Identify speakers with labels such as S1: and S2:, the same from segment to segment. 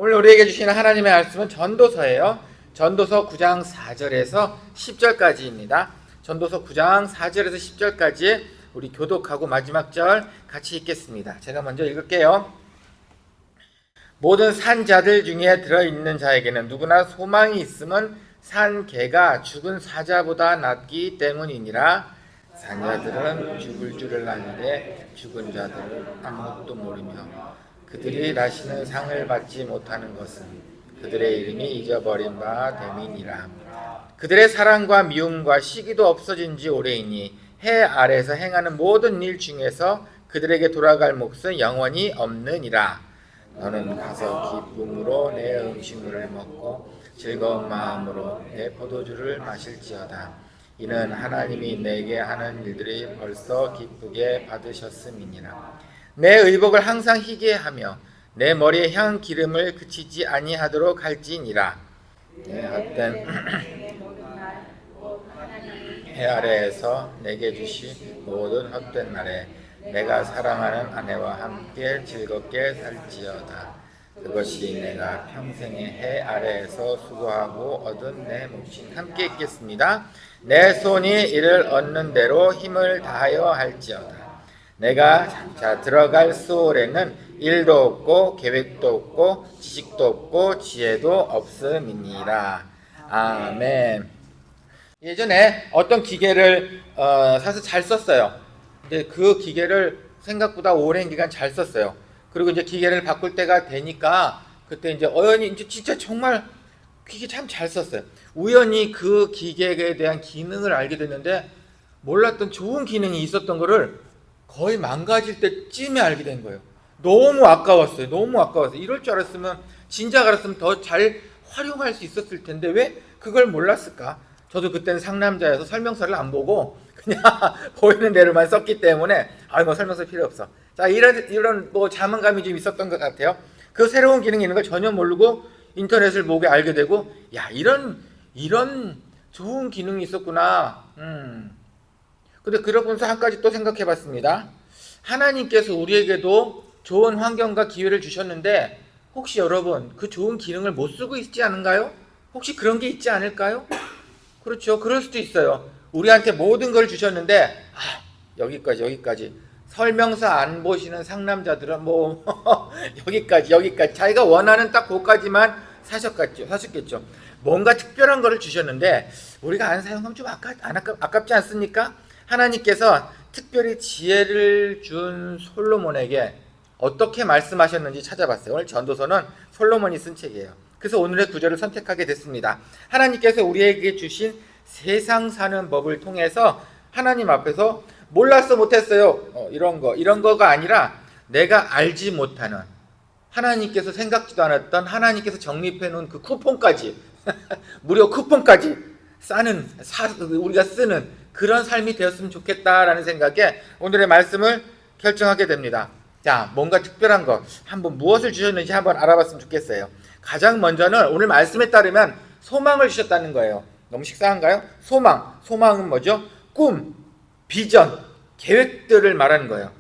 S1: 오늘 우리에게 주시는 하나님의 말씀은 전도서예요. 전도서 9장 4절에서 10절까지입니다. 전도서 9장 4절에서 10절까지 우리 교독하고 마지막 절 같이 읽겠습니다. 제가 먼저 읽을게요. 모든 산자들 중에 들어있는 자에게는 누구나 소망이 있음은 산 개가 죽은 사자보다 낫기 때문이니라. 산자들은 죽을 줄을 아는데 죽은 자들은 아무것도 모르며 그들이 나시는 상을 받지 못하는 것은 그들의 이름이 잊어버린 바 됨이니라. 그들의 사랑과 미움과 시기도 없어진 지 오래이니 해 아래에서 행하는 모든 일 중에서 그들에게 돌아갈 몫은 영원히 없느니라. 너는 가서 기쁨으로 내 음식물을 먹고 즐거운 마음으로 내 포도주를 마실지어다. 이는 하나님이 내게 하는 일들이 벌써 기쁘게 받으셨음이니라. 내 의복을 항상 희게 하며 내 머리에 향 기름을 그치지 아니하도록 할지니라. 내 헛된 해 아래에서 내게 주신 모든 헛된 날에 내가 사랑하는 아내와 함께 즐겁게 살지어다. 그것이 내가 평생의 해 아래에서 수고하고 얻은 내 몫인. 함께 읽겠습니다. 내 손이 이를 얻는 대로 힘을 다하여 할지어다. 내가 들어갈 수월에는 일도 없고 계획도 없고 지식도 없고 지혜도 없음이니라. 아멘. 예전에 어떤 기계를 사서 잘 썼어요. 근데 그 기계를 생각보다 오랜 기간 잘 썼어요. 그리고 이제 기계를 바꿀 때가 되니까 그때 이제 우연히 이제 진짜 정말 기계 참 잘 썼어요. 우연히 그 기계에 대한 기능을 알게 됐는데 몰랐던 좋은 기능이 있었던 거를 거의 망가질 때쯤에 알게 된 거예요. 너무 아까웠어요. 너무 아까웠어요. 이럴 줄 알았으면 진작 알았으면 더 잘 활용할 수 있었을 텐데 왜 그걸 몰랐을까? 저도 그때는 상남자여서 설명서를 안 보고 그냥 보이는 대로만 썼기 때문에 뭐 설명서 필요 없어. 자, 이런 뭐 자만감이 좀 있었던 것 같아요. 그 새로운 기능이 있는 걸 전혀 모르고 인터넷을 보고 알게 되고, 야, 이런 좋은 기능이 있었구나. 근데 그러면서 한 가지 또 생각해 봤습니다. 하나님께서 우리에게도 좋은 환경과 기회를 주셨는데 혹시 여러분 그 좋은 기능을 못 쓰고 있지 않은가요? 혹시 그런 게 있지 않을까요? 그렇죠. 그럴 수도 있어요. 우리한테 모든 걸 주셨는데 여기까지 설명서 안 보시는 상남자들은 뭐 여기까지 자기가 원하는 딱 그까지만 사셨겠죠. 뭔가 특별한 거를 주셨는데 우리가 안 사용하면 좀 아깝지 않습니까? 하나님께서 특별히 지혜를 준 솔로몬에게 어떻게 말씀하셨는지 찾아봤어요. 오늘 전도서는 솔로몬이 쓴 책이에요. 그래서 오늘의 구절을 선택하게 됐습니다. 하나님께서 우리에게 주신 세상 사는 법을 통해서 하나님 앞에서 몰라서 못했어요. 이런 거가 아니라 내가 알지 못하는 하나님께서 생각지도 않았던 하나님께서 정립해 놓은 그 쿠폰까지 무료 쿠폰까지 우리가 쓰는 그런 삶이 되었으면 좋겠다라는 생각에 오늘의 말씀을 결정하게 됩니다. 자, 뭔가 특별한 거 한번 무엇을 주셨는지 한번 알아봤으면 좋겠어요. 가장 먼저는 오늘 말씀에 따르면 소망을 주셨다는 거예요. 너무 식상한가요? 소망은 뭐죠? 꿈, 비전, 계획들을 말하는 거예요.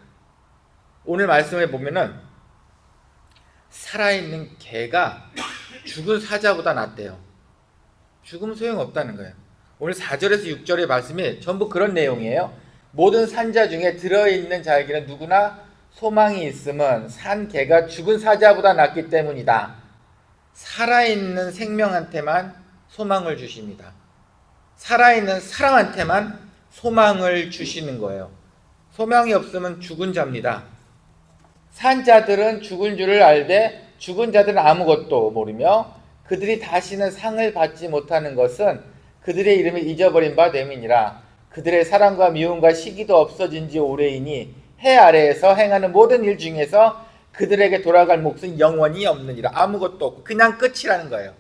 S1: 오늘 말씀에 보면은 살아있는 개가 죽은 사자보다 낫대요. 죽으면 소용없다는 거예요. 오늘 4절에서 6절의 말씀이 전부 그런 내용이에요. 모든 산자 중에 들어있는 자에게는 누구나 소망이 있음은 산 개가 죽은 사자보다 낫기 때문이다. 살아있는 생명한테만 소망을 주십니다. 살아있는 사람한테만 소망을 주시는 거예요. 소망이 없으면 죽은 자입니다. 산 자들은 죽은 줄을 알되 죽은 자들은 아무것도 모르며 그들이 다시는 상을 받지 못하는 것은 그들의 이름을 잊어버린 바 됨이니라. 그들의 사랑과 미움과 시기도 없어진 지 오래이니 해 아래에서 행하는 모든 일 중에서 그들에게 돌아갈 몫은 영원히 없느니라. 아무것도 없고 그냥 끝이라는 거예요.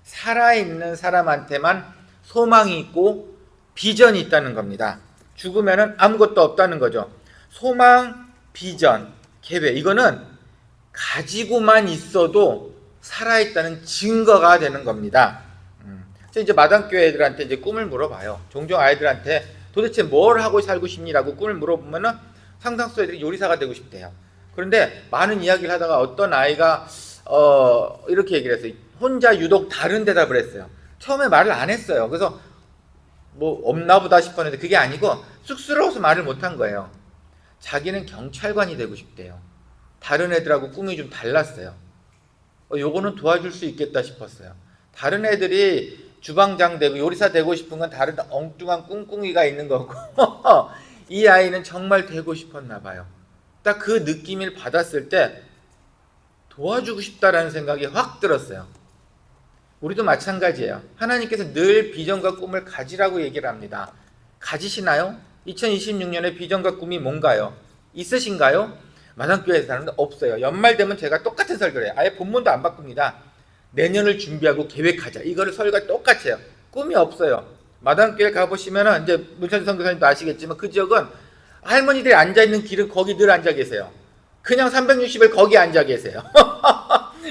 S1: 살아있는 사람한테만 소망이 있고 비전이 있다는 겁니다. 죽으면은 아무것도 없다는 거죠. 소망, 비전, 계획, 이거는 가지고만 있어도 살아있다는 증거가 되는 겁니다. 이제 마당교회 애들한테 이제 꿈을 물어봐요. 종종 아이들한테 도대체 뭘 하고 살고 싶니라고 꿈을 물어보면은 상당수 애들이 요리사가 되고 싶대요. 그런데 많은 이야기를 하다가 어떤 아이가 이렇게 얘기를 했어요. 혼자 유독 다른 대답을 했어요. 처음에 말을 안 했어요. 그래서 뭐 없나 보다 싶었는데 그게 아니고 쑥스러워서 말을 못한 거예요. 자기는 경찰관이 되고 싶대요. 다른 애들하고 꿈이 좀 달랐어요. 요거는 도와줄 수 있겠다 싶었어요. 다른 애들이 주방장 되고 요리사 되고 싶은 건 다른 엉뚱한 꿍꿍이가 있는 거고 이 아이는 정말 되고 싶었나 봐요. 딱 그 느낌을 받았을 때 도와주고 싶다라는 생각이 확 들었어요. 우리도 마찬가지예요. 하나님께서 늘 비전과 꿈을 가지라고 얘기를 합니다. 가지시나요? 2026년에 비전과 꿈이 뭔가요? 있으신가요? 마당교회에서 사는데 없어요. 연말 되면 제가 똑같은 설교를 해요. 아예 본문도 안 바꿉니다. 내년을 준비하고 계획하자. 이거를 설교가 똑같이 해요. 꿈이 없어요. 마당교회 가보시면 이제 문찬주 선교사님도 아시겠지만 그 지역은 할머니들이 앉아있는 길은 거기 늘 앉아 계세요. 그냥 360일 거기 앉아 계세요.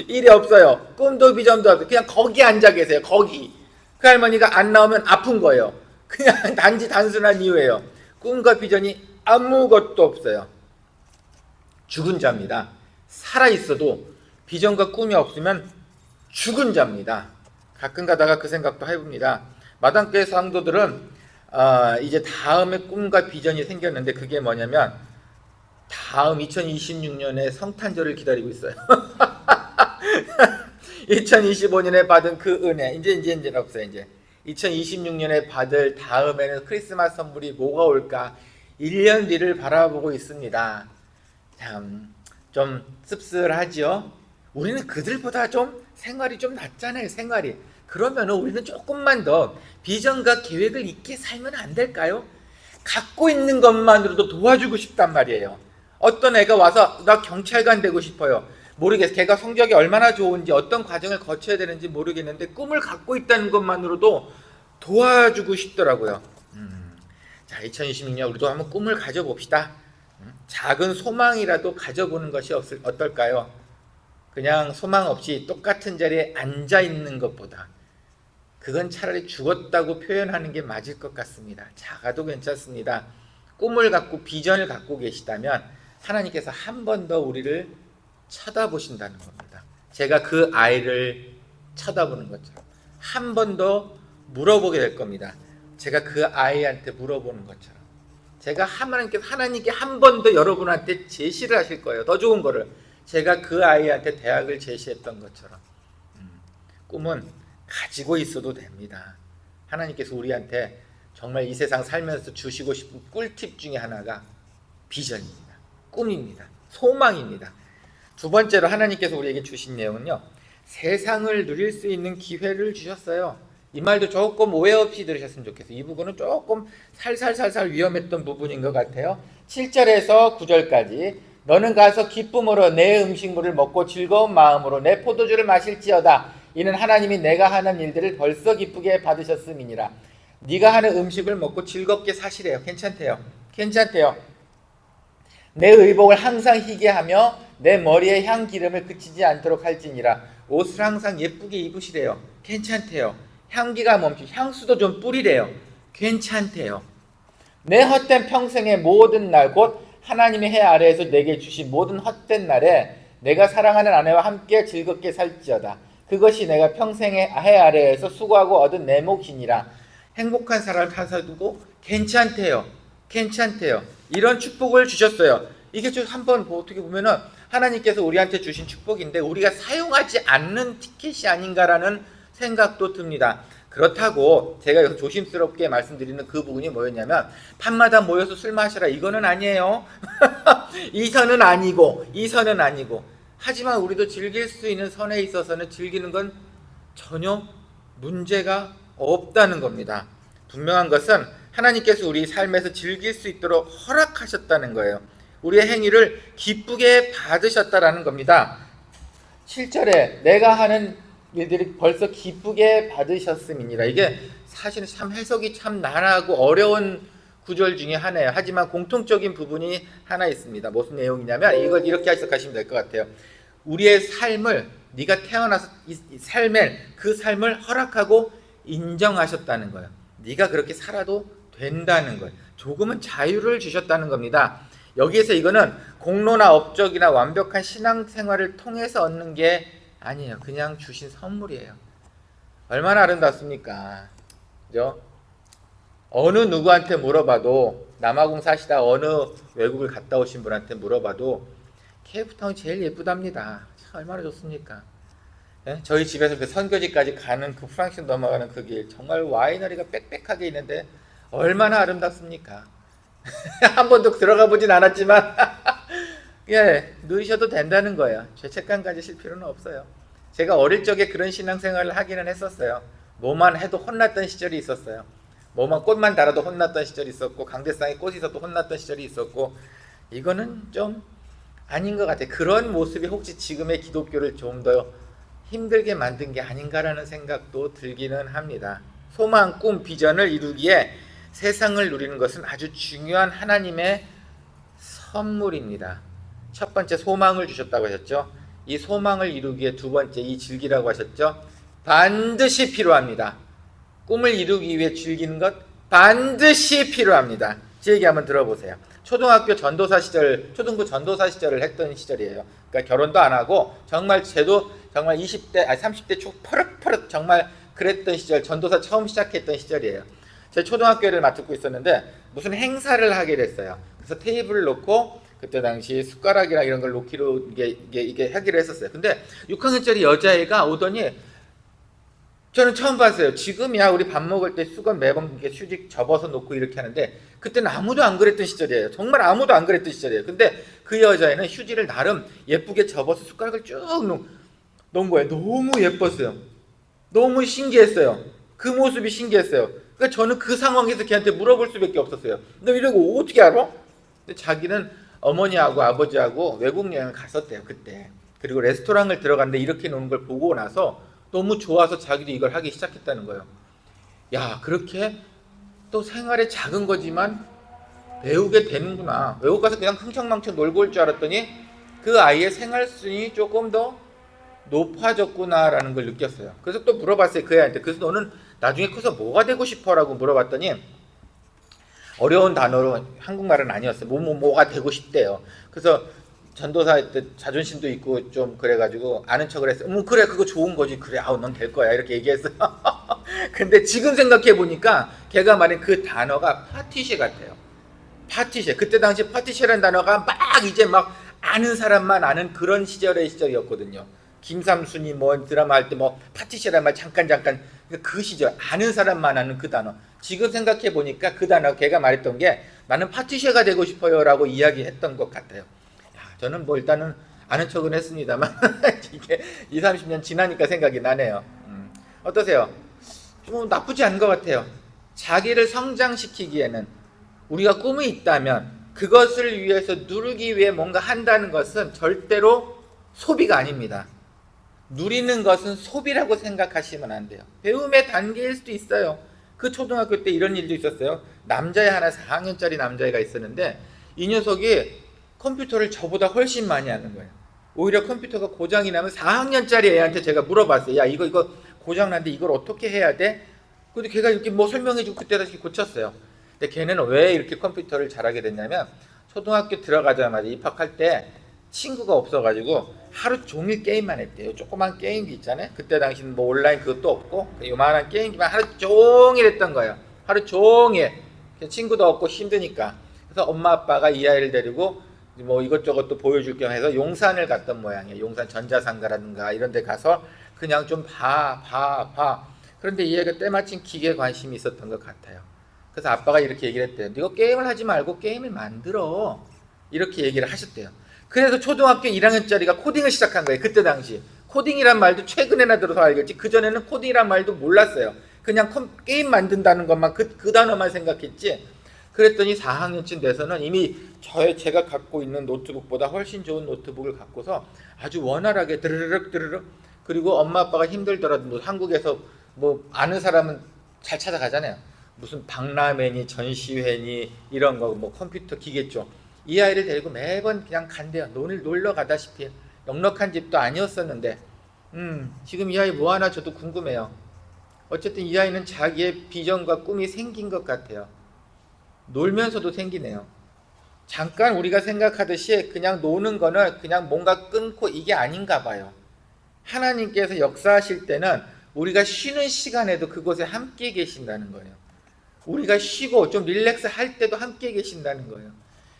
S1: 일이 없어요. 꿈도 비전도 없어요. 그냥 거기 앉아 계세요. 거기. 그 할머니가 안 나오면 아픈 거예요. 그냥 단순한 이유예요. 꿈과 비전이 아무것도 없어요. 죽은 자입니다. 살아있어도 비전과 꿈이 없으면 죽은 자입니다. 가끔 가다가 그 생각도 해봅니다. 마당교회 성도들은 이제 다음에 꿈과 비전이 생겼는데 그게 뭐냐면 다음 2026년에 성탄절을 기다리고 있어요. 2025년에 받은 그 은혜 이제 없어요. 이제 2026년에 받을 다음에는 크리스마스 선물이 뭐가 올까 1년 뒤를 바라보고 있습니다. 참 좀 씁쓸하죠. 우리는 그들보다 좀 생활이 좀 낫잖아요. 생활이. 그러면 우리는 조금만 더 비전과 계획을 있게 살면 안 될까요? 갖고 있는 것만으로도 도와주고 싶단 말이에요. 어떤 애가 와서 나 경찰관 되고 싶어요. 모르겠어요. 걔가 성적이 얼마나 좋은지 어떤 과정을 거쳐야 되는지 모르겠는데 꿈을 갖고 있다는 것만으로도 도와주고 싶더라고요. 자, 2026년 우리도 한번 꿈을 가져봅시다. 작은 소망이라도 가져보는 것이 어떨까요? 그냥 소망 없이 똑같은 자리에 앉아있는 것보다 그건 차라리 죽었다고 표현하는 게 맞을 것 같습니다. 작아도 괜찮습니다. 꿈을 갖고 비전을 갖고 계시다면 하나님께서 한 번 더 우리를 쳐다보신다는 겁니다. 제가 그 아이를 쳐다보는 것처럼 한 번 더 물어보게 될 겁니다. 제가 그 아이한테 물어보는 것처럼 제가 하나님께 한 번 더 여러분한테 제시를 하실 거예요. 더 좋은 거를 제가 그 아이한테 대학을 제시했던 것처럼 꿈은 가지고 있어도 됩니다. 하나님께서 우리한테 정말 이 세상 살면서 주시고 싶은 꿀팁 중에 하나가 비전입니다. 꿈입니다. 소망입니다. 두 번째로 하나님께서 우리에게 주신 내용은요. 세상을 누릴 수 있는 기회를 주셨어요. 이 말도 조금 오해 없이 들으셨으면 좋겠어요. 이 부분은 조금 살살 위험했던 부분인 것 같아요. 7절에서 9절까지 너는 가서 기쁨으로 내 음식물을 먹고 즐거운 마음으로 내 포도주를 마실지어다. 이는 하나님이 내가 하는 일들을 벌써 기쁘게 받으셨음이니라. 네가 하는 음식을 먹고 즐겁게 사시래요. 괜찮대요. 내 의복을 항상 희게 하며 내 머리에 향 기름을 그치지 않도록 할지니라. 옷을 항상 예쁘게 입으시래요. 괜찮대요. 향기가 멈추 향수도 좀 뿌리래요. 괜찮대요. 내 헛된 평생의 모든 날 곧 하나님의 해 아래에서 내게 주신 모든 헛된 날에 내가 사랑하는 아내와 함께 즐겁게 살지어다. 그것이 내가 평생의 해 아래에서 수고하고 얻은 내 몫이니라. 행복한 사람을 사서두고 괜찮대요. 이런 축복을 주셨어요. 이게 좀 한번 어떻게 보면은 하나님께서 우리한테 주신 축복인데 우리가 사용하지 않는 티켓이 아닌가라는 생각도 듭니다. 그렇다고 제가 여기서 조심스럽게 말씀드리는 그 부분이 뭐였냐면 밤마다 모여서 술 마시라 이거는 아니에요. 이 선은 아니고 하지만 우리도 즐길 수 있는 선에 있어서는 즐기는 건 전혀 문제가 없다는 겁니다. 분명한 것은 하나님께서 우리 삶에서 즐길 수 있도록 허락하셨다는 거예요. 우리의 행위를 기쁘게 받으셨다라는 겁니다. 7절에 내가 하는 일들이 벌써 기쁘게 받으셨음이니라. 이게 사실은 참 해석이 참 난하고 어려운 구절 중에 하나예요. 하지만 공통적인 부분이 하나 있습니다. 무슨 내용이냐면 이걸 이렇게 해석하시면 될 것 같아요. 우리의 삶을 네가 태어나서 그 삶을 허락하고 인정하셨다는 거예요. 네가 그렇게 살아도 된다는 거예요. 조금은 자유를 주셨다는 겁니다. 여기에서 이거는 공로나 업적이나 완벽한 신앙생활을 통해서 얻는 게 아니에요. 그냥 주신 선물이에요. 얼마나 아름답습니까? 그죠? 어느 누구한테 물어봐도, 남아공 사시다 어느 외국을 갔다 오신 분한테 물어봐도 케이프타운이 제일 예쁘답니다. 참 얼마나 좋습니까? 예? 저희 집에서 그 선교지까지 가는 그 프랑스 넘어가는 그 길, 정말 와이너리가 빽빽하게 있는데 얼마나 아름답습니까? 한 번도 들어가 보진 않았지만 예, 누리셔도 된다는 거예요. 죄책감 가지실 필요는 없어요. 제가 어릴 적에 그런 신앙생활을 하기는 했었어요. 뭐만 해도 혼났던 시절이 있었어요. 뭐만 꽃만 달아도 혼났던 시절이 있었고, 강대상에 꽃이 있어도 혼났던 시절이 있었고, 이거는 좀 아닌 것 같아요. 그런 모습이 혹시 지금의 기독교를 좀 더 힘들게 만든 게 아닌가라는 생각도 들기는 합니다. 소망, 꿈, 비전을 이루기에 세상을 누리는 것은 아주 중요한 하나님의 선물입니다. 첫 번째 소망을 주셨다고 하셨죠. 이 소망을 이루기에 두 번째 이 즐기라고 하셨죠. 반드시 필요합니다. 꿈을 이루기 위해 즐기는 것 반드시 필요합니다. 제 얘기 한번 들어보세요. 초등학교 전도사 시절, 초등부 전도사 시절을 했던 시절이에요. 그러니까 결혼도 안 하고 정말 저도 정말 20대, 30대 초 퍼릇퍼릇 정말 그랬던 시절, 전도사 처음 시작했던 시절이에요. 제 초등학교를 맡고 있었는데 무슨 행사를 하게 됐어요. 그래서 테이블을 놓고 그때 당시 숟가락이랑 이런 걸 놓기로 이게 하기로 했었어요. 근데 6학년짜리 여자애가 오더니 저는 처음 봤어요. 지금이야 우리 밥 먹을 때 수건 매번 이렇게 휴지 접어서 놓고 이렇게 하는데 그때는 아무도 안 그랬던 시절이에요. 정말 아무도 안 그랬던 시절이에요. 근데 그 여자애는 휴지를 나름 예쁘게 접어서 숟가락을 쭉 놓은 거예요. 너무 예뻤어요. 너무 신기했어요. 그 모습이 신기했어요. 그러니까 저는 그 상황에서 걔한테 물어볼 수밖에 없었어요. 너 이러고 어떻게 알아? 근데 자기는 어머니하고 아버지하고 외국 여행을 갔었대요. 그때. 그리고 레스토랑을 들어갔는데 이렇게 노는 걸 보고 나서 너무 좋아서 자기도 이걸 하기 시작했다는 거예요. 야, 그렇게 또 생활에 작은 거지만 배우게 되는구나. 외국 가서 그냥 흥청망청 놀고 올 줄 알았더니 그 아이의 생활 수준이 조금 더 높아졌구나라는 걸 느꼈어요. 그래서 또 물어봤어요. 그 애한테. 그래서 너는 나중에 커서 뭐가 되고 싶어? 라고 물어봤더니 어려운 단어로 한국말은 아니었어요. 뭐가 되고 싶대요. 그래서 전도사 때 자존심도 있고 좀 그래가지고 아는 척을 했어요. 그래 그거 좋은 거지. 그래 아우 넌 될 거야 이렇게 얘기했어요. 근데 지금 생각해 보니까 걔가 말한 그 단어가 파티쉐 같아요. 파티쉐. 그때 당시 파티쉐라는 단어가 막 이제 막 아는 사람만 아는 그런 시절의 시절이었거든요. 김삼순이 뭐 드라마 할 때 뭐 파티쉐라는 말 잠깐 그 시절 아는 사람만 아는 그 단어. 지금 생각해 보니까 그 단어 걔가 말했던 게 나는 파티쉐가 되고 싶어요라고 이야기했던 것 같아요. 저는 뭐 일단은 아는 척은 했습니다만 이게 20, 30년 지나니까 생각이 나네요. 어떠세요? 좀 나쁘지 않은 것 같아요. 자기를 성장시키기에는 우리가 꿈이 있다면 그것을 위해서 누르기 위해 뭔가 한다는 것은 절대로 소비가 아닙니다. 누리는 것은 소비라고 생각하시면 안 돼요. 배움의 단계일 수도 있어요. 그 초등학교 때 이런 일도 있었어요. 남자애 하나 4학년짜리 남자애가 있었는데 이 녀석이 컴퓨터를 저보다 훨씬 많이 하는 거예요. 오히려 컴퓨터가 고장이 나면 4학년짜리 애한테 제가 물어봤어요. 야 이거 고장 났는데 이걸 어떻게 해야 돼? 근데 걔가 이렇게 뭐 설명해주고 그때 다시 고쳤어요. 근데 걔는 왜 이렇게 컴퓨터를 잘하게 됐냐면 초등학교 들어가자마자 입학할 때 친구가 없어가지고 하루 종일 게임만 했대요. 조그만 게임기 있잖아요. 그때 당시는 뭐 온라인 그것도 없고 요만한 게임기만 하루 종일 했던 거예요. 하루 종일. 친구도 없고 힘드니까. 그래서 엄마 아빠가 이 아이를 데리고 뭐 이것저것 또 보여줄 겸 해서 용산을 갔던 모양이에요. 용산 전자상가라든가 이런 데 가서 그냥 좀 봐. 그런데 이 애가 때마침 기계에 관심이 있었던 것 같아요. 그래서 아빠가 이렇게 얘기를 했대요. 네가 게임을 하지 말고 게임을 만들어. 이렇게 얘기를 하셨대요. 그래서 초등학교 1학년짜리가 코딩을 시작한 거예요. 그때 당시. 코딩이란 말도 최근에나 들어서 알겠지. 그전에는 코딩이란 말도 몰랐어요. 그냥 게임 만든다는 것만 그 단어만 생각했지. 그랬더니 4학년쯤 돼서는 이미 제가 갖고 있는 노트북보다 훨씬 좋은 노트북을 갖고서 아주 원활하게 드르륵 그리고 엄마 아빠가 힘들더라도 뭐 한국에서 뭐 아는 사람은 잘 찾아가잖아요. 무슨 박람회니 전시회니 이런 거 뭐 컴퓨터 기계죠. 이 아이를 데리고 매번 그냥 간대요. 놀러 가다시피 넉넉한 집도 아니었었는데 지금 이 아이 뭐 하나 저도 궁금해요. 어쨌든 이 아이는 자기의 비전과 꿈이 생긴 것 같아요. 놀면서도 생기네요. 잠깐 우리가 생각하듯이 그냥 노는 거는 그냥 뭔가 끊고 이게 아닌가 봐요. 하나님께서 역사하실 때는 우리가 쉬는 시간에도 그곳에 함께 계신다는 거예요. 우리가 쉬고 좀 릴렉스 할 때도 함께 계신다는 거예요.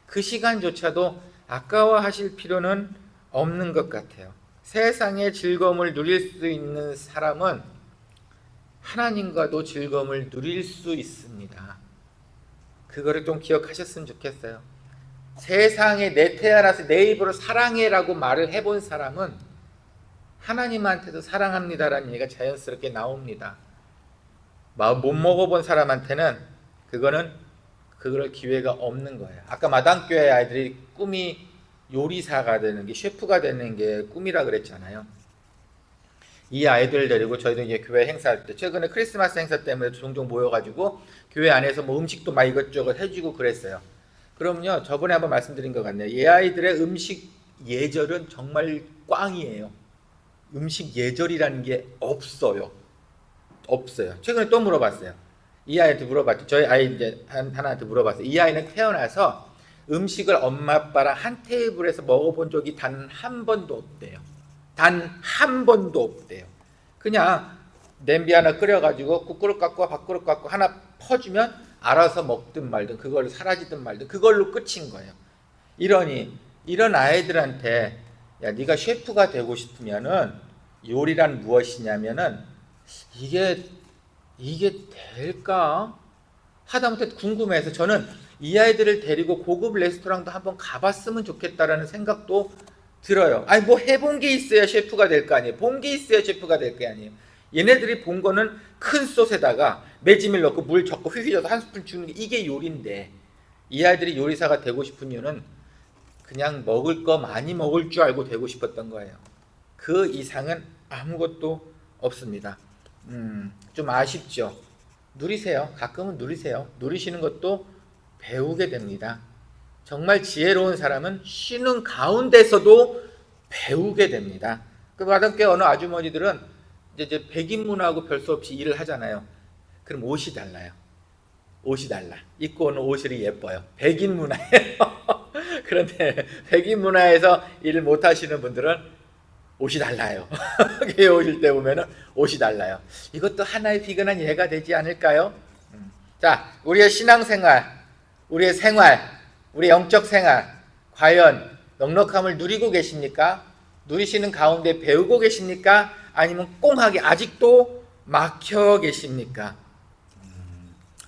S1: 그 시간조차도 아까워하실 필요는 없는 것 같아요. 세상의 즐거움을 누릴 수 있는 사람은 하나님과도 즐거움을 누릴 수 있습니다. 그거를 좀 기억하셨으면 좋겠어요. 세상에 내 태어나서 내 입으로 사랑해라고 말을 해본 사람은 하나님한테도 사랑합니다라는 얘기가 자연스럽게 나옵니다. 못 먹어본 사람한테는 그럴 기회가 없는 거예요. 아까 마당교회 아이들이 꿈이 요리사가 되는 게, 셰프가 되는 게 꿈이라 그랬잖아요. 이 아이들 데리고 저희도 이제 교회 행사할 때, 최근에 크리스마스 행사 때문에 종종 모여가지고 교회 안에서 뭐 음식도 막 이것저것 해주고 그랬어요. 그럼요, 저번에 한번 말씀드린 것 같네요. 이 아이들의 음식 예절은 정말 꽝이에요. 음식 예절이라는 게 없어요. 최근에 또 물어봤어요. 이 아이한테 물어봤죠. 저희 아이 이제 하나한테 물어봤어요. 이 아이는 태어나서 음식을 엄마 아빠랑 한 테이블에서 먹어본 적이 단 한 번도 없대요. 단 한 번도 없대요. 그냥 냄비 하나 끓여가지고 국그릇 갖고 밥그릇 갖고 하나 퍼주면 알아서 먹든 말든, 그걸로 사라지든 말든 그걸로 끝인 거예요. 이런 아이들한테 야, 네가 셰프가 되고 싶으면은 요리란 무엇이냐면은 이게 될까? 하다못해 궁금해서 저는 이 아이들을 데리고 고급 레스토랑도 한번 가봤으면 좋겠다라는 생각도 들어요. 아니 뭐 해본 게 있어야 셰프가 될 거 아니에요. 본 게 있어야 셰프가 될 거 아니에요. 얘네들이 본 거는 큰 솥에다가 매짐을 넣고 물 적고 휘휘져서 한 스푼 주는 게 이게 요리인데, 이 아이들이 요리사가 되고 싶은 이유는 그냥 먹을 거 많이 먹을 줄 알고 되고 싶었던 거예요. 그 이상은 아무것도 없습니다. 좀 아쉽죠. 누리세요. 가끔은 누리세요. 누리시는 것도 배우게 됩니다. 정말 지혜로운 사람은 쉬는 가운데서도 배우게 됩니다. 그 마당교회 어느 아주머니들은 이제 백인문화하고 별 수 없이 일을 하잖아요. 그럼 옷이 달라요. 옷이 달라. 입고 오는 옷이 예뻐요. 백인문화예요. 그런데 백인문화에서 일을 못 하시는 분들은 옷이 달라요. 교회 오실 때 보면은 옷이 달라요. 이것도 하나의 비근한 예가 되지 않을까요? 자, 우리의 신앙생활, 우리의 생활, 우리 영적 생활, 과연 넉넉함을 누리고 계십니까? 누리시는 가운데 배우고 계십니까? 아니면 꽁하게 아직도 막혀 계십니까?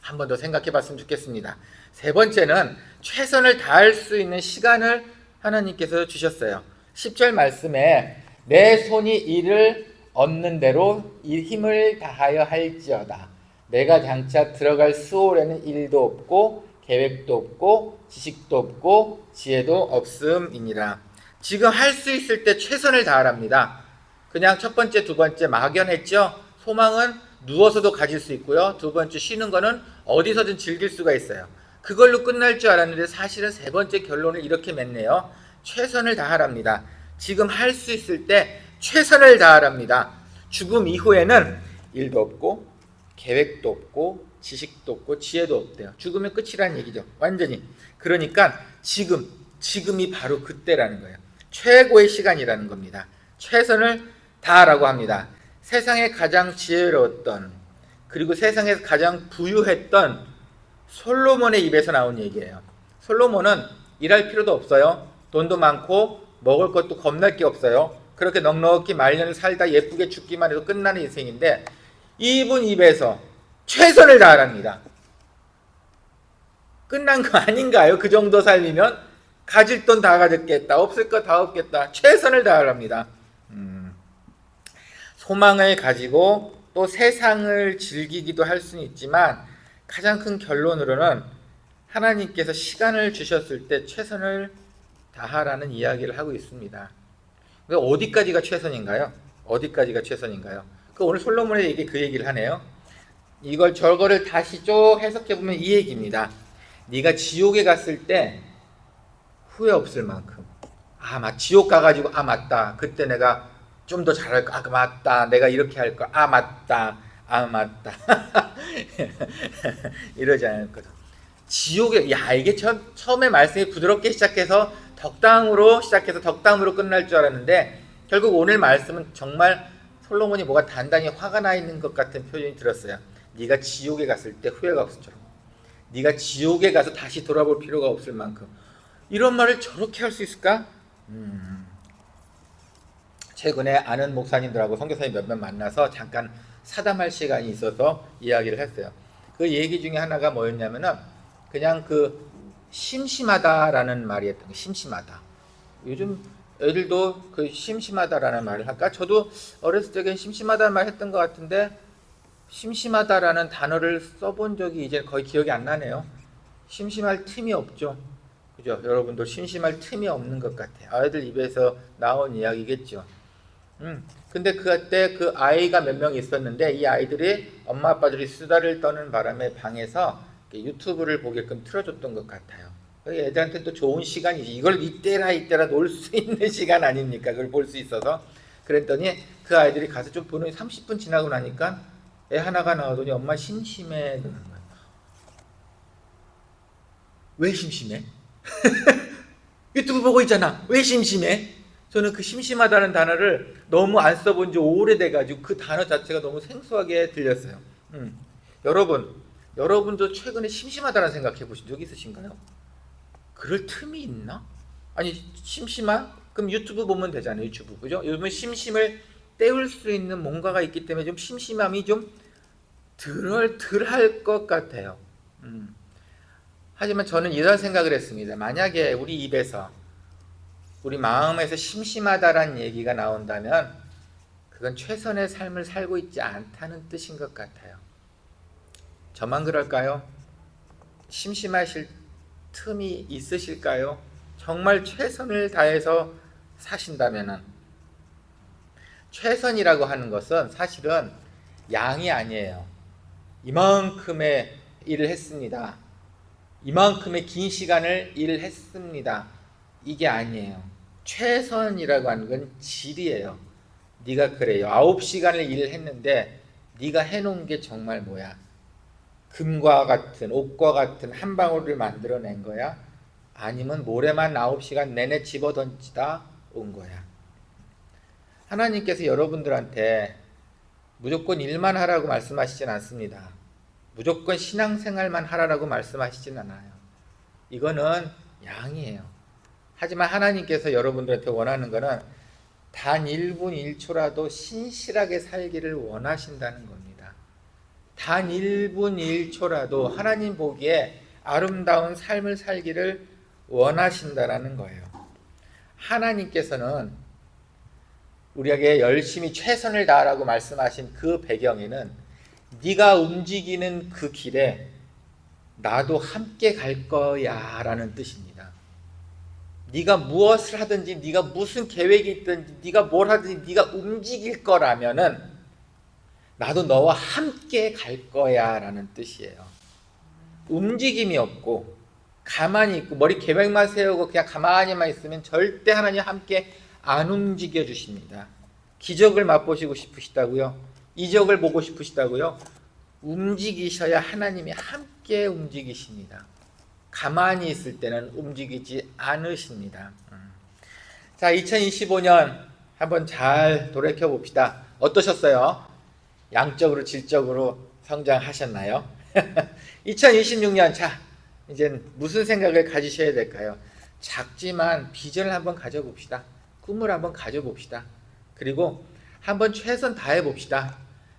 S1: 한 번 더 생각해 봤으면 좋겠습니다. 세 번째는 최선을 다할 수 있는 시간을 하나님께서 주셨어요. 10절 말씀에 내 손이 이를 얻는 대로 이 힘을 다하여 할지어다. 내가 장차 들어갈 수월에는 일도 없고 계획도 없고 지식도 없고 지혜도 없음이니라. 지금 할 수 있을 때 최선을 다하랍니다. 그냥 첫 번째, 두 번째 막연했죠. 소망은 누워서도 가질 수 있고요. 두 번째 쉬는 거는 어디서든 즐길 수가 있어요. 그걸로 끝날 줄 알았는데 사실은 세 번째 결론을 이렇게 맺네요. 최선을 다하랍니다. 지금 할 수 있을 때 최선을 다하랍니다. 죽음 이후에는 일도 없고 계획도 없고 지식도 없고 지혜도 없대요. 죽으면 끝이라는 얘기죠. 완전히. 그러니까 지금이 바로 그때라는 거예요. 최고의 시간이라는 겁니다. 최선을 다하라고 합니다. 세상에 가장 지혜로웠던, 그리고 세상에서 가장 부유했던 솔로몬의 입에서 나온 얘기예요. 솔로몬은 일할 필요도 없어요. 돈도 많고 먹을 것도 겁날 게 없어요. 그렇게 넉넉히 말년을 살다 예쁘게 죽기만 해도 끝나는 인생인데 이분 입에서 최선을 다하랍니다. 끝난 거 아닌가요? 그 정도 삶이면 가질 돈 다 가졌겠다, 없을 거 다 없겠다. 최선을 다하랍니다. 소망을 가지고 또 세상을 즐기기도 할 수는 있지만 가장 큰 결론으로는 하나님께서 시간을 주셨을 때 최선을 다하라는 이야기를 하고 있습니다. 어디까지가 최선인가요? 어디까지가 최선인가요? 오늘 솔로몬의 얘기 그 얘기를 하네요. 저거를 다시 쭉 해석해 보면 이 얘기입니다. 네가 지옥에 갔을 때 후회 없을 만큼, 지옥 가가지고 맞다, 그때 내가 좀 더 잘할 거, 맞다, 내가 이렇게 할 거, 맞다, 이러지 않을 거죠. 지옥에, 이게 처음에 말씀이 부드럽게 시작해서 덕담으로 끝날 줄 알았는데 결국 오늘 말씀은 정말 솔로몬이 뭐가 단단히 화가 나 있는 것 같은 표현이 들었어요. 네가 지옥에 갔을 때 후회가 없을 줄. 네가 지옥에 가서 다시 돌아볼 필요가 없을 만큼. 이런 말을 저렇게 할 수 있을까? 최근에 아는 목사님들하고 선교사님 몇몇 만나서 잠깐 사담할 시간이 있어서 이야기를 했어요. 그 얘기 중에 하나가 뭐였냐면은 그냥 그 심심하다라는 말이 했던 거. 심심하다. 요즘 애들도 그 심심하다라는 말을 할까? 저도 어렸을 적엔 심심하다는 말 했던 것 같은데 심심하다라는 단어를 써본 적이 이제 거의 기억이 안 나네요. 심심할 틈이 없죠. 그죠? 여러분도 심심할 틈이 없는 것 같아요. 아이들 입에서 나온 이야기겠죠. 근데 그때 그 아이가 몇 명 있었는데 이 아이들이 엄마 아빠들이 수다를 떠는 바람에 방에서 유튜브를 보게끔 틀어줬던 것 같아요. 애들한테 또 좋은 시간이지. 이걸 이때라 놀 수 있는 시간 아닙니까? 그걸 볼 수 있어서. 그랬더니 그 아이들이 가서 좀 보는 30분 지나고 나니까 애 하나가 나오더니 엄마 심심해 그러는 거예요. 왜 심심해? 유튜브 보고 있잖아. 왜 심심해? 저는 그 심심하다는 단어를 너무 안 써본 지 오래돼가지고 그 단어 자체가 너무 생소하게 들렸어요. 여러분도 최근에 심심하다는 생각해 보신 적 있으신가요? 그럴 틈이 있나? 아니 심심한? 그럼 유튜브 보면 되잖아요. 유튜브 그죠? 요즘은 심심을 때울 수 있는 뭔가가 있기 때문에 좀 심심함이 좀 덜할 것 같아요. 하지만 저는 이런 생각을 했습니다. 만약에 우리 입에서 우리 마음에서 심심하다라는 얘기가 나온다면 그건 최선의 삶을 살고 있지 않다는 뜻인 것 같아요. 저만 그럴까요? 심심하실 틈이 있으실까요? 정말 최선을 다해서 사신다면은 최선이라고 하는 것은 사실은 양이 아니에요. 이만큼의 일을 했습니다. 이만큼의 긴 시간을 일을 했습니다. 이게 아니에요. 최선이라고 하는 건 질이에요. 네가 그래요. 9시간을 일을 했는데 네가 해놓은 게 정말 뭐야? 금과 같은 옷과 같은 한 방울을 만들어낸 거야? 아니면 모래만 9시간 내내 집어던지다 온 거야? 하나님께서 여러분들한테 무조건 일만 하라고 말씀하시진 않습니다. 무조건 신앙생활만 하라고 말씀하시진 않아요. 이거는 양이에요. 하지만 하나님께서 여러분들한테 원하는 것은 단 1분 1초라도 신실하게 살기를 원하신다는 겁니다. 단 1분 1초라도 하나님 보기에 아름다운 삶을 살기를 원하신다는 거예요. 하나님께서는 우리에게 열심히 최선을 다하라고 말씀하신 그 배경에는 네가 움직이는 그 길에 나도 함께 갈 거야 라는 뜻입니다. 네가 무엇을 하든지 네가 무슨 계획이 있든지 네가 뭘 하든지 네가 움직일 거라면은 나도 너와 함께 갈 거야 라는 뜻이에요. 움직임이 없고 가만히 있고 머리 계획만 세우고 그냥 가만히만 있으면 절대 하나님 함께 안 움직여 주십니다. 기적을 맛보시고 싶으시다고요? 이적을 보고 싶으시다고요? 움직이셔야 하나님이 함께 움직이십니다. 가만히 있을 때는 움직이지 않으십니다. 자, 2025년 한번 잘 돌이켜 봅시다. 어떠셨어요? 양적으로 질적으로 성장하셨나요? 2026년 자 이제 무슨 생각을 가지셔야 될까요? 작지만 비전을 한번 가져봅시다. 꿈을 한번 가져봅시다. 그리고 한번 최선 다해봅시다.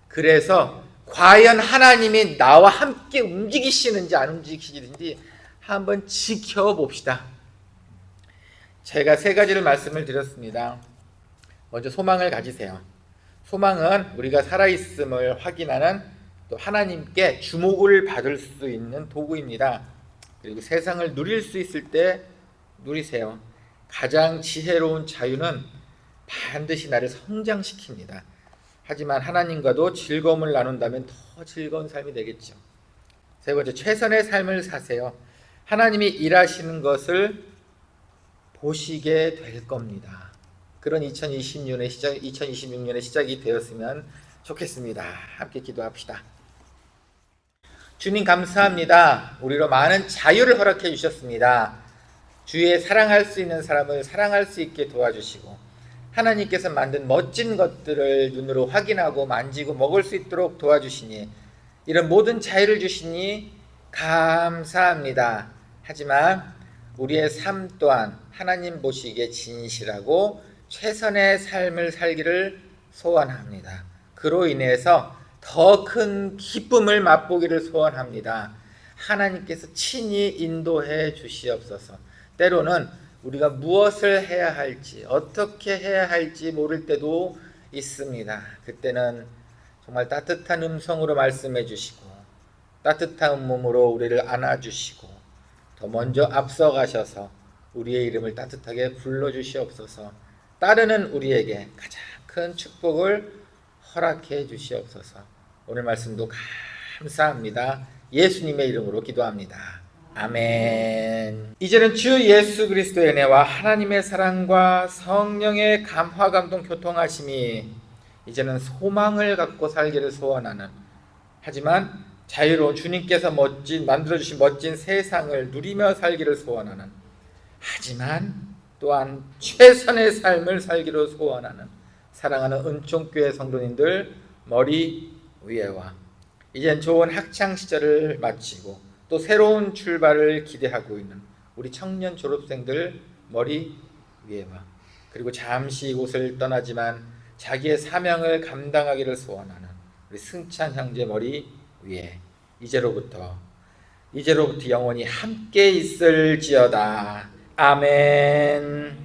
S1: 그래서 과연 하나님이 나와 함께 움직이시는지 안 움직이시는지 한번 지켜봅시다. 제가 3가지를 말씀을 드렸습니다. 먼저 소망을 가지세요. 소망은 우리가 살아있음을 확인하는 또 하나님께 주목을 받을 수 있는 도구입니다. 그리고 세상을 누릴 수 있을 때 누리세요. 가장 지혜로운 자유는 반드시 나를 성장시킵니다. 하지만 하나님과도 즐거움을 나눈다면 더 즐거운 삶이 되겠죠. 3번째, 최선의 삶을 사세요. 하나님이 일하시는 것을 보시게 될 겁니다. 그런 2026년의 시작이 되었으면 좋겠습니다. 함께 기도합시다. 주님 감사합니다. 우리로 많은 자유를 허락해 주셨습니다. 주의 사랑할 수 있는 사람을 사랑할 수 있게 도와주시고 하나님께서 만든 멋진 것들을 눈으로 확인하고 만지고 먹을 수 있도록 도와주시니, 이런 모든 자유를 주시니 감사합니다. 하지만 우리의 삶 또한 하나님 보시기에 진실하고 최선의 삶을 살기를 소원합니다. 그로 인해서 더 큰 기쁨을 맛보기를 소원합니다. 하나님께서 친히 인도해 주시옵소서. 때로는 우리가 무엇을 해야 할지, 어떻게 해야 할지 모를 때도 있습니다. 그때는 정말 따뜻한 음성으로 말씀해 주시고 따뜻한 몸으로 우리를 안아주시고 더 먼저 앞서가셔서 우리의 이름을 따뜻하게 불러주시옵소서. 따르는 우리에게 가장 큰 축복을 허락해 주시옵소서. 오늘 말씀도 감사합니다. 예수님의 이름으로 기도합니다. 아멘. 이제는 주 예수 그리스도의 은혜와 하나님의 사랑과 성령의 감화 감동 교통하심이 이제는 소망을 갖고 살기를 소원하는, 하지만 자유로운 주님께서 만들어주신 멋진 세상을 누리며 살기를 소원하는, 하지만 또한 최선의 삶을 살기로 소원하는 사랑하는 은총교회 성도님들 머리 위에와, 이젠 좋은 학창시절을 마치고 또 새로운 출발을 기대하고 있는 우리 청년 졸업생들 머리 위에와, 그리고 잠시 이곳을 떠나지만 자기의 사명을 감당하기를 소원하는 우리 승찬 형제 머리 위에 이제로부터 영원히 함께 있을지어다. 아멘.